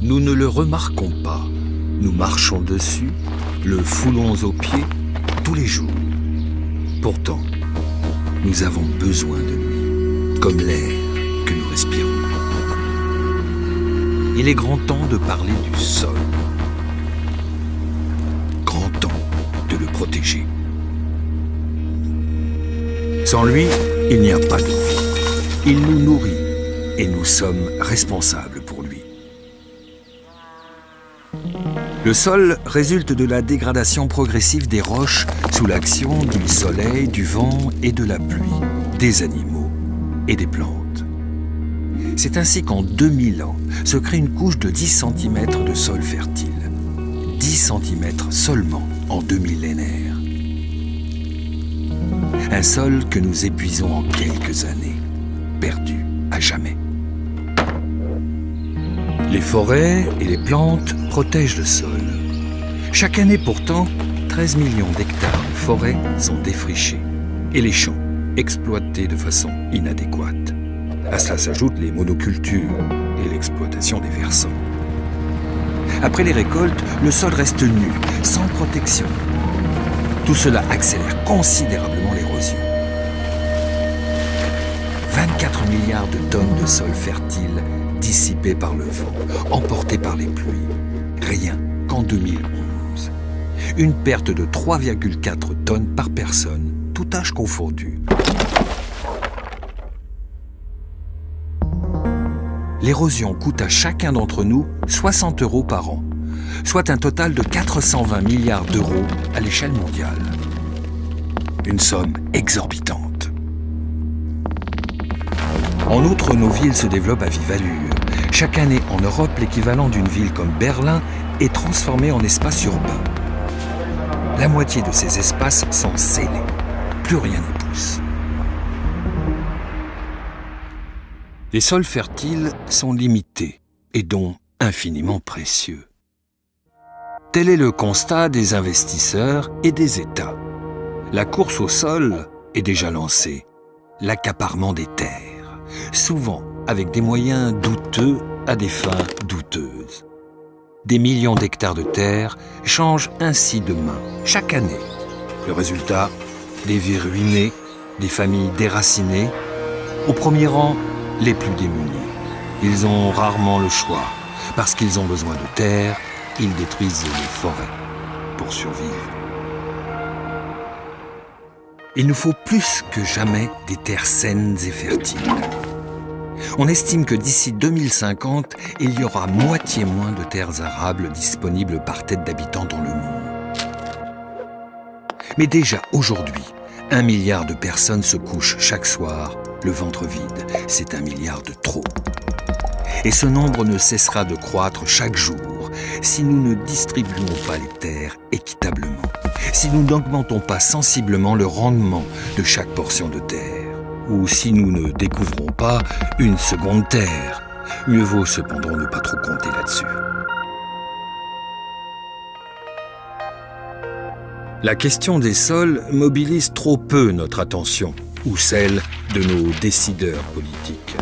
nous ne le remarquons pas. Nous marchons dessus, le foulons aux pieds tous les jours. Pourtant, nous avons besoin de lui, comme l'air que nous respirons. Il est grand temps de parler du sol. Grand temps de le protéger. Sans lui, il n'y a pas de vie. Il nous nourrit et nous sommes responsables pour lui. Le sol résulte de la dégradation progressive des roches sous l'action du soleil, du vent et de la pluie, des animaux et des plantes. C'est ainsi qu'en 2000 ans se crée une couche de 10 cm de sol fertile. 10 cm seulement en 2 millénaires. Un sol que nous épuisons en quelques années, perdu à jamais. Les forêts et les plantes protègent le sol. Chaque année pourtant, 13 millions d'hectares de forêts sont défrichés et les champs exploités de façon inadéquate. À cela s'ajoutent les monocultures et l'exploitation des versants. Après les récoltes, le sol reste nu, sans protection. Tout cela accélère considérablement l'érosion. 24 milliards de tonnes de sol fertile dissipées par le vent, emportées par les pluies. Rien qu'en 2011. Une perte de 3,4 tonnes par personne, tout âge confondu. L'érosion coûte à chacun d'entre nous 60 € par an, soit un total de 420 milliards d'euros à l'échelle mondiale. Une somme exorbitante. En outre, nos villes se développent à vive allure. Chaque année, en Europe, l'équivalent d'une ville comme Berlin est transformé en espace urbain. La moitié de ces espaces sont scellés. Plus rien n'y pousse. Les sols fertiles sont limités et donc infiniment précieux. Tel est le constat des investisseurs et des États. La course au sol est déjà lancée. L'accaparement des terres, souvent avec des moyens douteux à des fins douteuses. Des millions d'hectares de terre changent ainsi de main chaque année. Le résultat, des vies ruinées, des familles déracinées. Au premier rang, les plus démunis. Ils ont rarement le choix. Parce qu'ils ont besoin de terre, ils détruisent les forêts pour survivre. Il nous faut plus que jamais des terres saines et fertiles. On estime que d'ici 2050, il y aura moitié moins de terres arables disponibles par tête d'habitants dans le monde. Mais déjà aujourd'hui, 1 milliard de personnes se couchent chaque soir, le ventre vide. C'est 1 milliard de trop. Et ce nombre ne cessera de croître chaque jour si nous ne distribuons pas les terres équitablement, si nous n'augmentons pas sensiblement le rendement de chaque portion de terre, ou si nous ne découvrons pas une seconde terre. Mieux vaut cependant ne pas trop compter là-dessus. La question des sols mobilise trop peu notre attention, ou celle de nos décideurs politiques.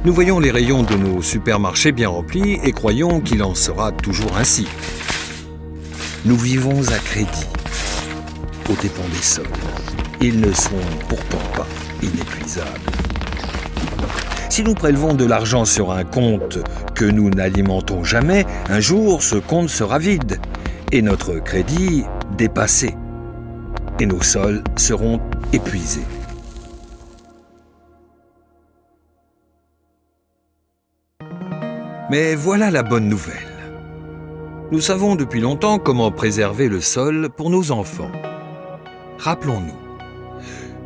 Nous voyons les rayons de nos supermarchés bien remplis et croyons qu'il en sera toujours ainsi. Nous vivons à crédit, aux dépens des sols. Ils ne sont pourtant pas inépuisables. Si nous prélevons de l'argent sur un compte que nous n'alimentons jamais, un jour ce compte sera vide et notre crédit dépassé. Et nos sols seront épuisés. Mais voilà la bonne nouvelle. Nous savons depuis longtemps comment préserver le sol pour nos enfants. Rappelons-nous,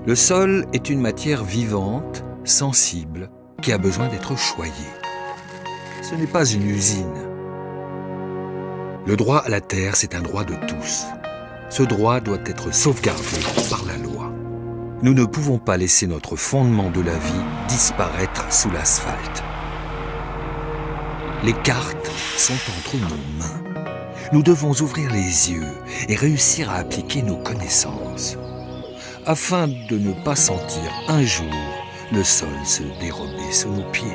le sol est une matière vivante, sensible, qui a besoin d'être choyée. Ce n'est pas une usine. Le droit à la terre, c'est un droit de tous. Ce droit doit être sauvegardé par la loi. Nous ne pouvons pas laisser notre fondement de la vie disparaître sous l'asphalte. Les cartes sont entre nos mains. Nous devons ouvrir les yeux et réussir à appliquer nos connaissances, afin de ne pas sentir un jour le sol se dérober sous nos pieds.